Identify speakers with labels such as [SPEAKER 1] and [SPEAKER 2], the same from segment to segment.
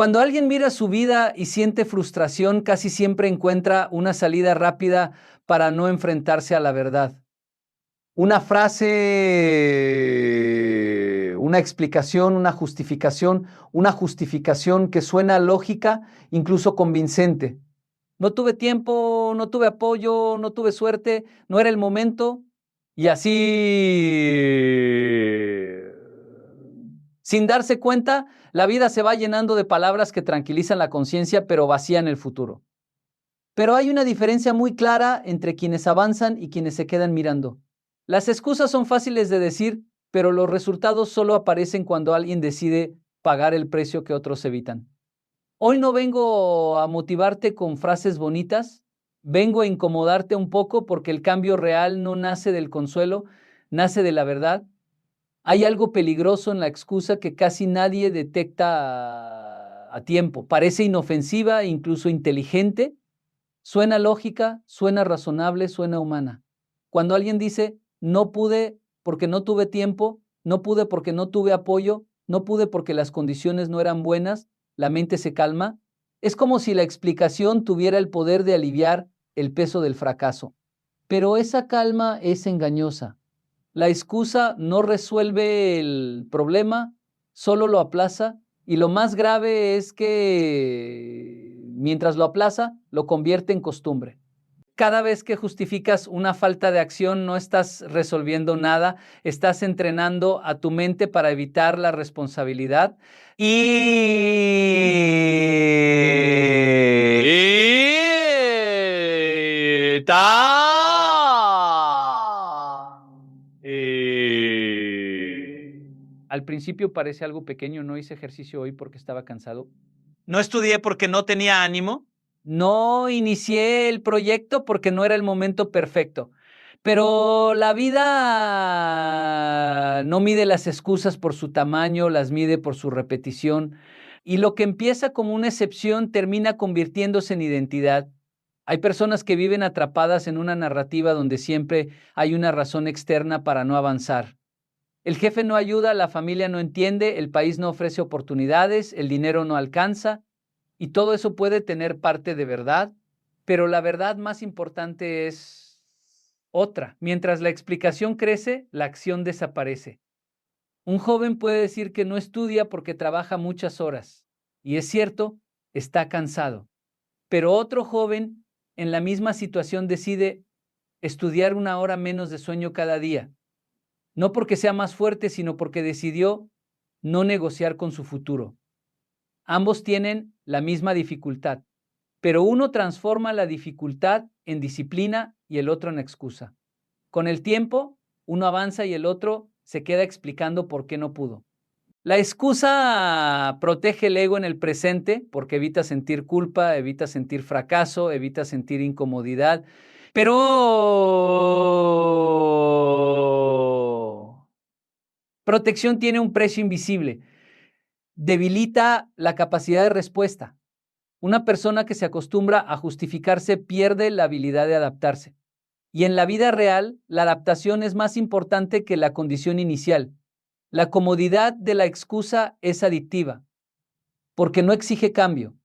[SPEAKER 1] Cuando alguien mira su vida y siente frustración, casi siempre encuentra una salida rápida para no enfrentarse a la verdad. Una frase, una explicación, una justificación que suena lógica, incluso convincente. No tuve tiempo, no tuve apoyo, no tuve suerte, no era el momento. Y así, sin darse cuenta, la vida se va llenando de palabras que tranquilizan la conciencia, pero vacían el futuro. Pero hay una diferencia muy clara entre quienes avanzan y quienes se quedan mirando. Las excusas son fáciles de decir, pero los resultados solo aparecen cuando alguien decide pagar el precio que otros evitan. Hoy no vengo a motivarte con frases bonitas, vengo a incomodarte un poco porque el cambio real no nace del consuelo, nace de la verdad. Hay algo peligroso en la excusa que casi nadie detecta a tiempo. Parece inofensiva, incluso inteligente. Suena lógica, suena razonable, suena humana. Cuando alguien dice, no pude porque no tuve tiempo, no pude porque no tuve apoyo, no pude porque las condiciones no eran buenas, la mente se calma. Es como si la explicación tuviera el poder de aliviar el peso del fracaso. Pero esa calma es engañosa. La excusa no resuelve el problema, solo lo aplaza, y lo más grave es que mientras lo aplaza, lo convierte en costumbre. Cada vez que justificas una falta de acción, no estás resolviendo nada, estás entrenando a tu mente para evitar la responsabilidad Al principio parece algo pequeño, no hice ejercicio hoy porque estaba cansado.
[SPEAKER 2] No estudié porque no tenía ánimo.
[SPEAKER 1] No inicié el proyecto porque no era el momento perfecto. Pero la vida no mide las excusas por su tamaño, las mide por su repetición. Y lo que empieza como una excepción termina convirtiéndose en identidad. Hay personas que viven atrapadas en una narrativa donde siempre hay una razón externa para no avanzar. El jefe no ayuda, la familia no entiende, el país no ofrece oportunidades, el dinero no alcanza. Y todo eso puede tener parte de verdad, pero la verdad más importante es otra. Mientras la explicación crece, la acción desaparece. Un joven puede decir que no estudia porque trabaja muchas horas. Y es cierto, está cansado. Pero otro joven en la misma situación decide estudiar 1 hora menos de sueño cada día. No porque sea más fuerte, sino porque decidió no negociar con su futuro. Ambos tienen la misma dificultad, pero uno transforma la dificultad en disciplina y el otro en excusa. Con el tiempo, uno avanza y el otro se queda explicando por qué no pudo. La excusa protege el ego en el presente porque evita sentir culpa, evita sentir fracaso, evita sentir incomodidad, pero protección tiene un precio invisible. Debilita la capacidad de respuesta. Una persona que se acostumbra a justificarse pierde la habilidad de adaptarse. Y en la vida real, la adaptación es más importante que la condición inicial. La comodidad de la excusa es adictiva, porque no exige cambio,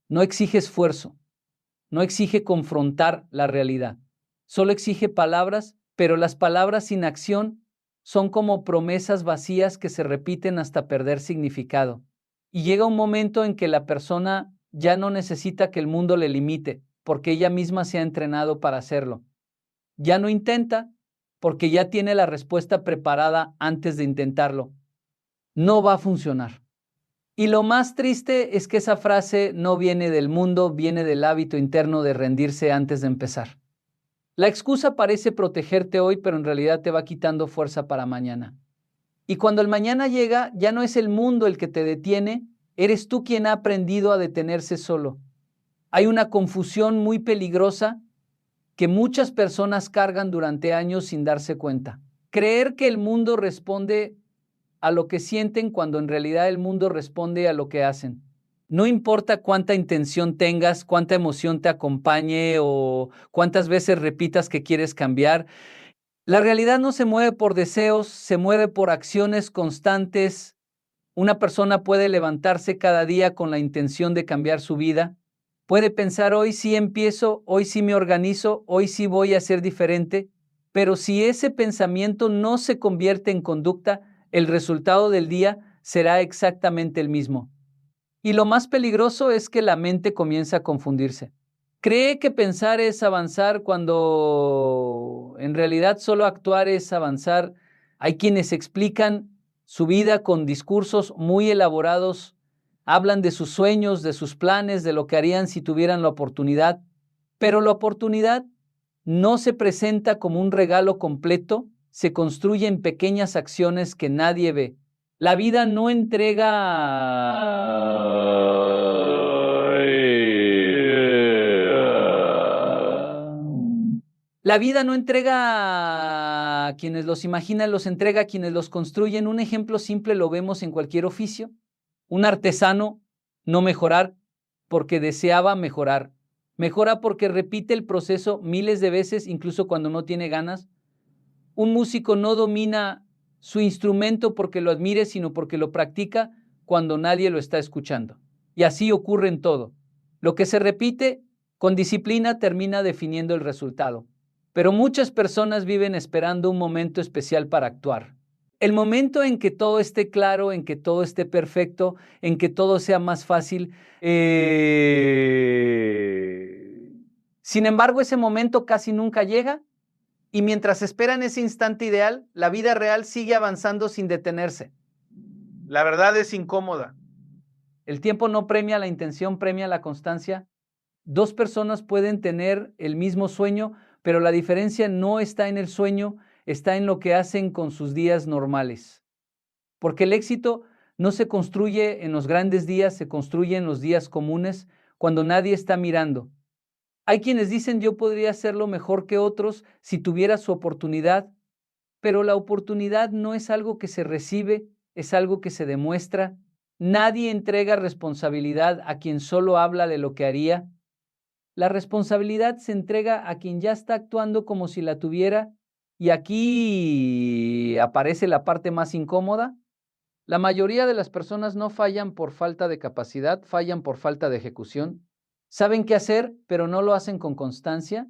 [SPEAKER 1] no exige esfuerzo, no exige confrontar la realidad. Solo exige palabras, pero las palabras sin acción son como promesas vacías que se repiten hasta perder significado. Y llega un momento en que la persona ya no necesita que el mundo le limite, porque ella misma se ha entrenado para hacerlo. Ya no intenta, porque ya tiene la respuesta preparada antes de intentarlo. No va a funcionar. Y lo más triste es que esa frase no viene del mundo, viene del hábito interno de rendirse antes de empezar. La excusa parece protegerte hoy, pero en realidad te va quitando fuerza para mañana. Y cuando el mañana llega, ya no es el mundo el que te detiene, eres tú quien ha aprendido a detenerse solo. Hay una confusión muy peligrosa que muchas personas cargan durante años sin darse cuenta. Creer que el mundo responde a lo que sienten cuando en realidad el mundo responde a lo que hacen. No importa cuánta intención tengas, cuánta emoción te acompañe o cuántas veces repitas que quieres cambiar, la realidad no se mueve por deseos, se mueve por acciones constantes Una persona puede levantarse cada día con la intención de cambiar su vida. Puede pensar, hoy sí empiezo, hoy sí me organizo, hoy sí voy a ser diferente. Pero si ese pensamiento no se convierte en conducta, el resultado del día será exactamente el mismo. Y lo más peligroso es que la mente comienza a confundirse. Cree que pensar es avanzar cuando en realidad solo actuar es avanzar. Hay quienes explican su vida con discursos muy elaborados, hablan de sus sueños, de sus planes, de lo que harían si tuvieran la oportunidad, pero la oportunidad no se presenta como un regalo completo, se construye en pequeñas acciones que nadie ve. La vida no entrega La vida no entrega a quienes los imaginan, los entrega a quienes los construyen. Un ejemplo simple lo vemos en cualquier oficio. Un artesano no mejorar porque deseaba mejorar. Mejora porque repite el proceso miles de veces, incluso cuando no tiene ganas. Un músico no domina su instrumento porque lo admire, sino porque lo practica cuando nadie lo está escuchando. Y así ocurre en todo. Lo que se repite con disciplina termina definiendo el resultado. Pero muchas personas viven esperando un momento especial para actuar. El momento en que todo esté claro, en que todo esté perfecto, en que todo sea más fácil. Sin embargo, ese momento casi nunca llega. Y mientras esperan ese instante ideal, la vida real sigue avanzando sin detenerse.
[SPEAKER 2] La verdad es incómoda.
[SPEAKER 1] El tiempo no premia la intención, premia la constancia. Dos personas pueden tener el mismo sueño, pero la diferencia no está en el sueño, está en lo que hacen con sus días normales. Porque el éxito no se construye en los grandes días, se construye en los días comunes, cuando nadie está mirando. Hay quienes dicen, yo podría hacerlo mejor que otros si tuviera su oportunidad, pero la oportunidad no es algo que se recibe, es algo que se demuestra. Nadie entrega responsabilidad a quien solo habla de lo que haría. La responsabilidad se entrega a quien ya está actuando como si la tuviera, y aquí aparece la parte más incómoda. La mayoría de las personas no fallan por falta de capacidad, fallan por falta de ejecución. Saben qué hacer, pero no lo hacen con constancia.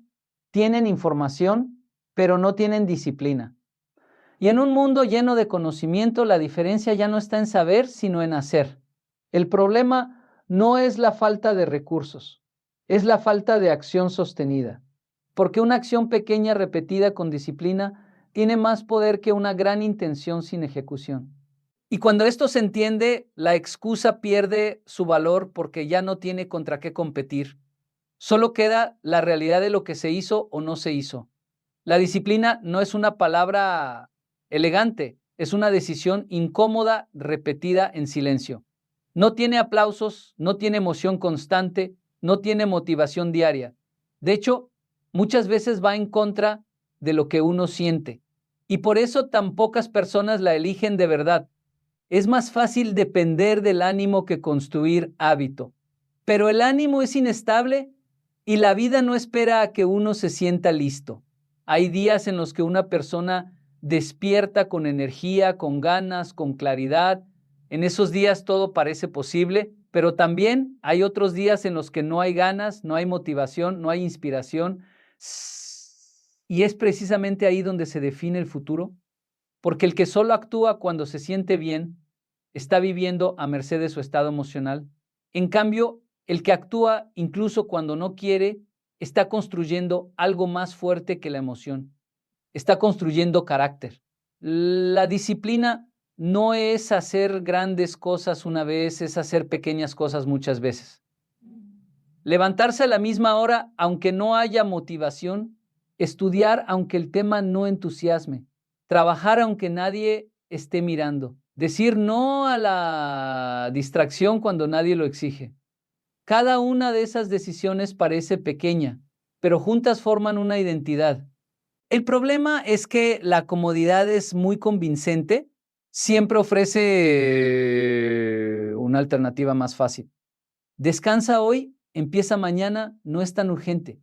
[SPEAKER 1] Tienen información, pero no tienen disciplina. Y en un mundo lleno de conocimiento, la diferencia ya no está en saber, sino en hacer. El problema no es la falta de recursos, es la falta de acción sostenida. Porque una acción pequeña repetida con disciplina tiene más poder que una gran intención sin ejecución. Y cuando esto se entiende, la excusa pierde su valor porque ya no tiene contra qué competir. Solo queda la realidad de lo que se hizo o no se hizo. La disciplina no es una palabra elegante, es una decisión incómoda repetida en silencio. No tiene aplausos, no tiene emoción constante, no tiene motivación diaria. De hecho, muchas veces va en contra de lo que uno siente. Y por eso tan pocas personas la eligen de verdad. Es más fácil depender del ánimo que construir hábito. Pero el ánimo es inestable y la vida no espera a que uno se sienta listo. Hay días en los que una persona despierta con energía, con ganas, con claridad. En esos días todo parece posible, pero también hay otros días en los que no hay ganas, no hay motivación, no hay inspiración. Y es precisamente ahí donde se define el futuro. Porque el que solo actúa cuando se siente bien está viviendo a merced de su estado emocional. En cambio, el que actúa incluso cuando no quiere está construyendo algo más fuerte que la emoción. Está construyendo carácter. La disciplina no es hacer grandes cosas una vez, es hacer pequeñas cosas muchas veces. Levantarse a la misma hora aunque no haya motivación, estudiar aunque el tema no entusiasme, trabajar aunque nadie esté mirando, decir no a la distracción cuando nadie lo exige. Cada una de esas decisiones parece pequeña, pero juntas forman una identidad. El problema es que la comodidad es muy convincente, siempre ofrece una alternativa más fácil. Descansa hoy, empieza mañana, no es tan urgente.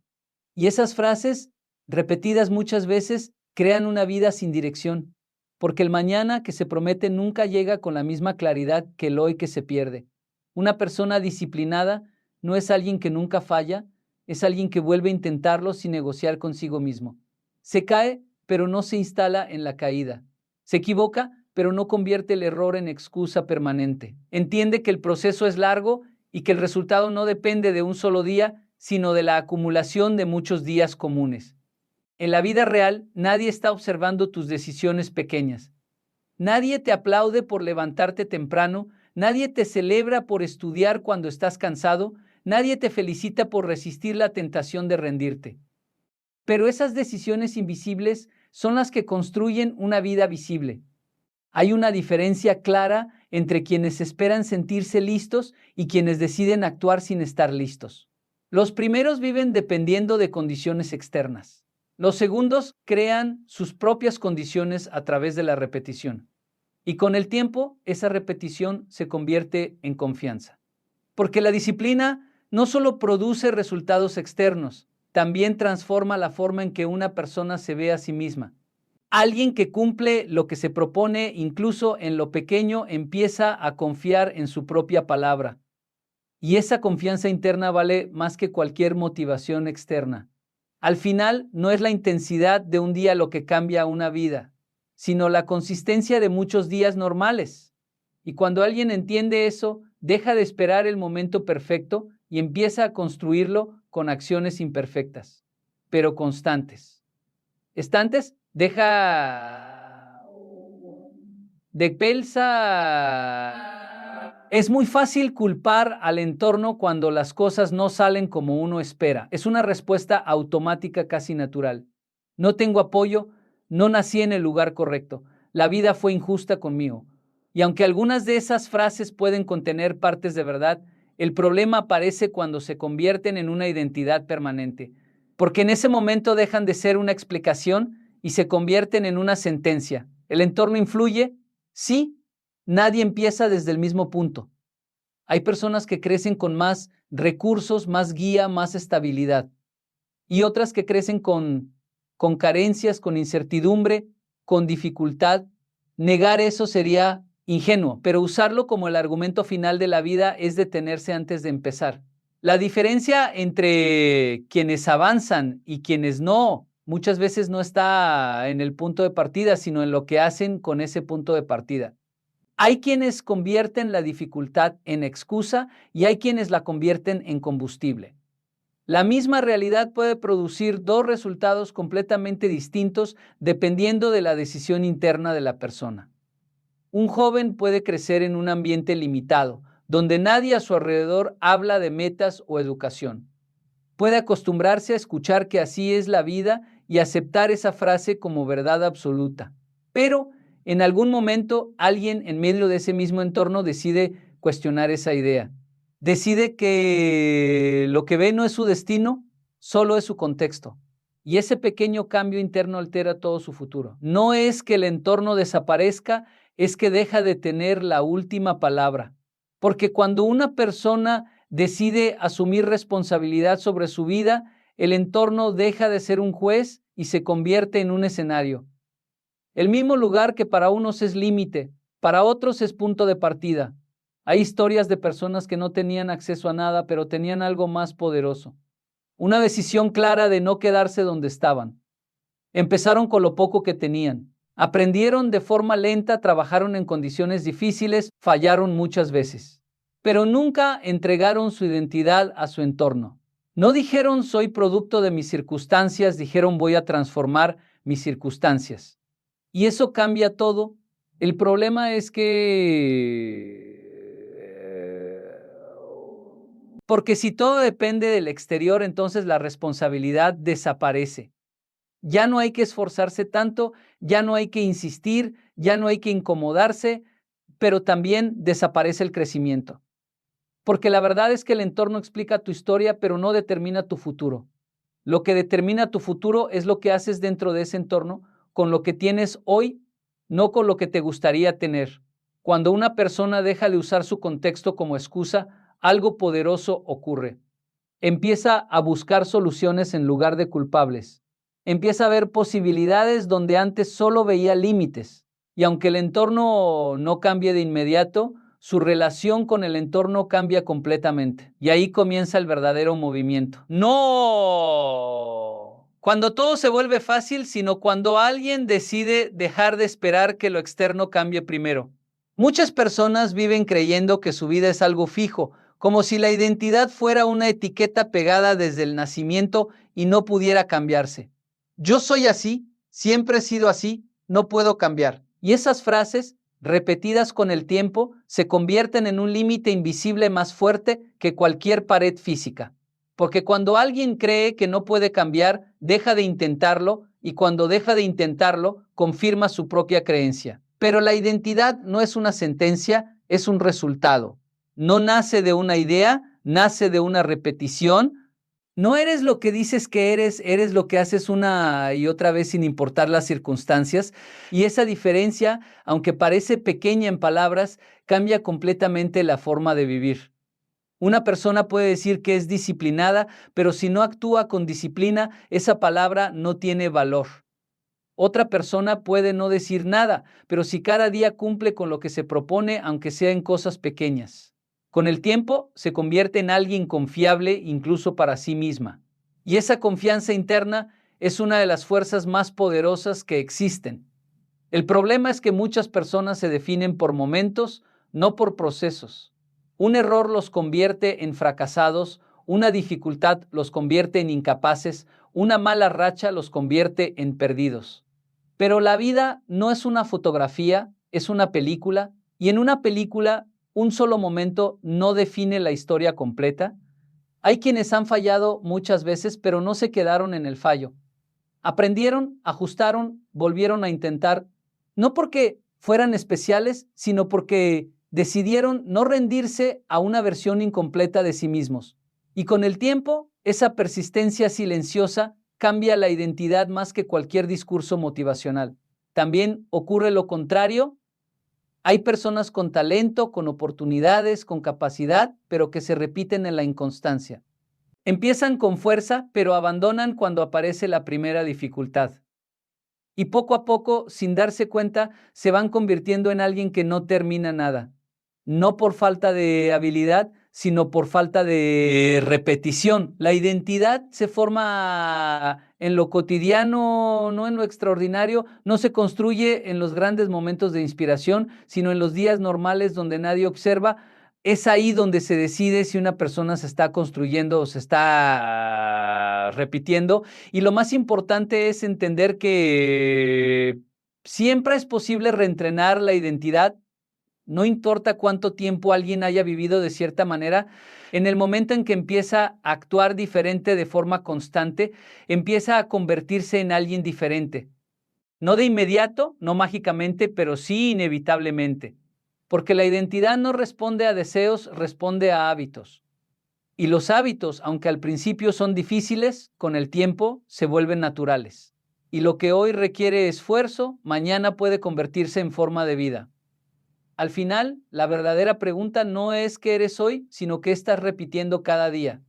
[SPEAKER 1] Y esas frases, repetidas muchas veces, crean una vida sin dirección. porque el mañana que se promete nunca llega con la misma claridad que el hoy que se pierde. Una persona disciplinada no es alguien que nunca falla, es alguien que vuelve a intentarlo sin negociar consigo mismo. Se cae, pero no se instala en la caída. Se equivoca, pero no convierte el error en excusa permanente. Entiende que el proceso es largo y que el resultado no depende de un solo día, sino de la acumulación de muchos días comunes. En la vida real, nadie está observando tus decisiones pequeñas. Nadie te aplaude por levantarte temprano, nadie te celebra por estudiar cuando estás cansado, nadie te felicita por resistir la tentación de rendirte. Pero esas decisiones invisibles son las que construyen una vida visible. Hay una diferencia clara entre quienes esperan sentirse listos y quienes deciden actuar sin estar listos. Los primeros viven dependiendo de condiciones externas. Los segundos crean sus propias condiciones a través de la repetición. Y con el tiempo, esa repetición se convierte en confianza. Porque la disciplina no solo produce resultados externos, también transforma la forma en que una persona se ve a sí misma. Alguien que cumple lo que se propone, incluso en lo pequeño, empieza a confiar en su propia palabra. Y esa confianza interna vale más que cualquier motivación externa. Al final, no es la intensidad de un día lo que cambia una vida, sino la consistencia de muchos días normales. Y cuando alguien entiende eso, deja de esperar el momento perfecto y empieza a construirlo con acciones imperfectas, pero constantes. Estantes, deja de pelsa. Es muy fácil culpar al entorno cuando las cosas no salen como uno espera. Es una respuesta automática casi natural. No tengo apoyo, no nací en el lugar correcto, la vida fue injusta conmigo. Y aunque algunas de esas frases pueden contener partes de verdad, el problema aparece cuando se convierten en una identidad permanente, porque en ese momento dejan de ser una explicación y se convierten en una sentencia. ¿El entorno influye? Sí. Nadie empieza desde el mismo punto. Hay personas que crecen con más recursos, más guía, más estabilidad. Y otras que crecen con carencias, con incertidumbre, con dificultad. Negar eso sería ingenuo, pero usarlo como el argumento final de la vida es detenerse antes de empezar. La diferencia entre quienes avanzan y quienes no, muchas veces no está en el punto de partida, sino en lo que hacen con ese punto de partida. Hay quienes convierten la dificultad en excusa y hay quienes la convierten en combustible. La misma realidad puede producir dos resultados completamente distintos dependiendo de la decisión interna de la persona. Un joven puede crecer en un ambiente limitado, donde nadie a su alrededor habla de metas o educación. Puede acostumbrarse a escuchar que así es la vida y aceptar esa frase como verdad absoluta. Pero en algún momento alguien en medio de ese mismo entorno decide cuestionar esa idea. Decide que lo que ve no es su destino, solo es su contexto. Y ese pequeño cambio interno altera todo su futuro. No es que el entorno desaparezca, es que deja de tener la última palabra. Porque cuando una persona decide asumir responsabilidad sobre su vida, el entorno deja de ser un juez y se convierte en un escenario. El mismo lugar que para unos es límite, para otros es punto de partida. Hay historias de personas que no tenían acceso a nada, pero tenían algo más poderoso. Una decisión clara de no quedarse donde estaban. Empezaron con lo poco que tenían. Aprendieron de forma lenta, trabajaron en condiciones difíciles, fallaron muchas veces. Pero nunca entregaron su identidad a su entorno. No dijeron soy producto de mis circunstancias, dijeron voy a transformar mis circunstancias. Y eso cambia todo. El problema es porque si todo depende del exterior, entonces la responsabilidad desaparece. Ya no hay que esforzarse tanto, ya no hay que insistir, ya no hay que incomodarse, pero también desaparece el crecimiento. Porque la verdad es que el entorno explica tu historia, pero no determina tu futuro. Lo que determina tu futuro es lo que haces dentro de ese entorno, con lo que tienes hoy, no con lo que te gustaría tener. Cuando una persona deja de usar su contexto como excusa, algo poderoso ocurre. Empieza a buscar soluciones en lugar de culpables. Empieza a ver posibilidades donde antes solo veía límites. Y aunque el entorno no cambie de inmediato, su relación con el entorno cambia completamente. Y ahí comienza el verdadero movimiento. No cuando todo se vuelve fácil, sino cuando alguien decide dejar de esperar que lo externo cambie primero. Muchas personas viven creyendo que su vida es algo fijo, como si la identidad fuera una etiqueta pegada desde el nacimiento y no pudiera cambiarse. Yo soy así, siempre he sido así, no puedo cambiar. Y esas frases, repetidas con el tiempo, se convierten en un límite invisible más fuerte que cualquier pared física. Porque cuando alguien cree que no puede cambiar, deja de intentarlo, y cuando deja de intentarlo, confirma su propia creencia. Pero la identidad no es una sentencia, es un resultado. No nace de una idea, nace de una repetición. No eres lo que dices que eres lo que haces una y otra vez sin importar las circunstancias. Y esa diferencia, aunque parece pequeña en palabras, cambia completamente la forma de vivir. Una persona puede decir que es disciplinada, pero si no actúa con disciplina, esa palabra no tiene valor. Otra persona puede no decir nada, pero si cada día cumple con lo que se propone, aunque sea en cosas pequeñas. Con el tiempo se convierte en alguien confiable incluso para sí misma. Y esa confianza interna es una de las fuerzas más poderosas que existen. El problema es que muchas personas se definen por momentos, no por procesos. Un error los convierte en fracasados, una dificultad los convierte en incapaces, una mala racha los convierte en perdidos. Pero la vida no es una fotografía, es una película, y en una película un solo momento no define la historia completa. Hay quienes han fallado muchas veces, pero no se quedaron en el fallo. Aprendieron, ajustaron, volvieron a intentar, no porque fueran especiales, sino porque decidieron no rendirse a una versión incompleta de sí mismos. Y con el tiempo, esa persistencia silenciosa cambia la identidad más que cualquier discurso motivacional. También ocurre lo contrario. Hay personas con talento, con oportunidades, con capacidad, pero que se repiten en la inconstancia. Empiezan con fuerza, pero abandonan cuando aparece la primera dificultad. Y poco a poco, sin darse cuenta, se van convirtiendo en alguien que no termina nada. No por falta de habilidad, sino por falta de repetición. La identidad se forma en lo cotidiano, no en lo extraordinario. No se construye en los grandes momentos de inspiración, sino en los días normales donde nadie observa. Es ahí donde se decide si una persona se está construyendo o se está repitiendo. Y lo más importante es entender que siempre es posible reentrenar la identidad. No importa cuánto tiempo alguien haya vivido de cierta manera, en el momento en que empieza a actuar diferente de forma constante, empieza a convertirse en alguien diferente. No de inmediato, no mágicamente, pero sí inevitablemente. Porque la identidad no responde a deseos, responde a hábitos. Y los hábitos, aunque al principio son difíciles, con el tiempo se vuelven naturales. Y lo que hoy requiere esfuerzo, mañana puede convertirse en forma de vida. Al final, la verdadera pregunta no es qué eres hoy, sino qué estás repitiendo cada día.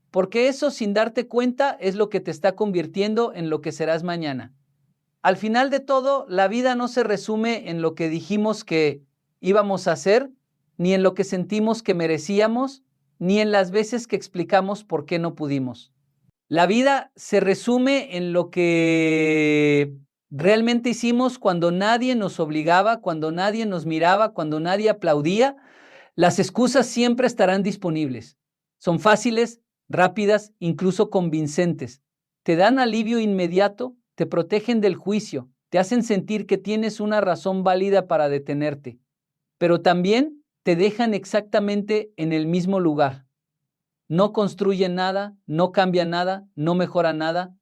[SPEAKER 1] Porque eso, sin darte cuenta, es lo que te está convirtiendo en lo que serás mañana. Al final de todo, la vida no se resume en lo que dijimos que íbamos a hacer, ni en lo que sentimos que merecíamos, ni en las veces que explicamos por qué no pudimos. La vida se resume en lo que realmente hicimos cuando nadie nos obligaba, cuando nadie nos miraba, cuando nadie aplaudía. Las excusas siempre estarán disponibles. Son fáciles, rápidas, incluso convincentes. Te dan alivio inmediato, te protegen del juicio, te hacen sentir que tienes una razón válida para detenerte, pero también te dejan exactamente en el mismo lugar. No construyen nada, no cambian nada, no mejoran nada,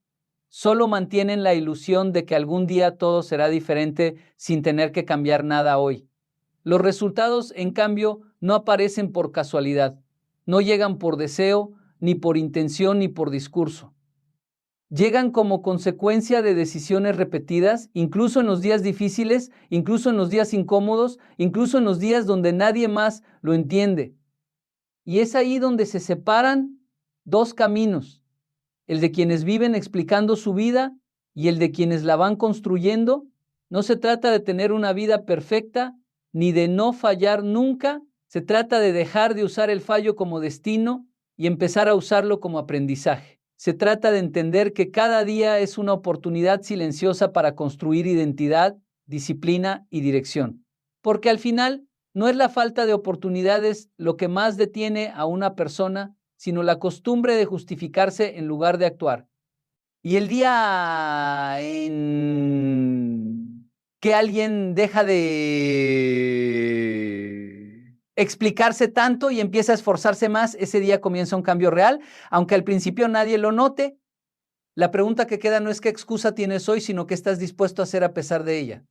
[SPEAKER 1] solo mantienen la ilusión de que algún día todo será diferente sin tener que cambiar nada hoy. Los resultados, en cambio, no aparecen por casualidad, no llegan por deseo, ni por intención, ni por discurso. Llegan como consecuencia de decisiones repetidas, incluso en los días difíciles, incluso en los días incómodos, incluso en los días donde nadie más lo entiende. Y es ahí donde se separan dos caminos, el de quienes viven explicando su vida y el de quienes la van construyendo. No se trata de tener una vida perfecta, ni de no fallar nunca. Se trata de dejar de usar el fallo como destino y empezar a usarlo como aprendizaje. Se trata de entender que cada día es una oportunidad silenciosa para construir identidad, disciplina y dirección. Porque al final no es la falta de oportunidades lo que más detiene a una persona, sino la costumbre de justificarse en lugar de actuar. Y el día en que alguien deja de explicarse tanto y empieza a esforzarse más, ese día comienza un cambio real, aunque al principio nadie lo note. La pregunta que queda no es qué excusa tienes hoy, sino qué estás dispuesto a hacer a pesar de ella.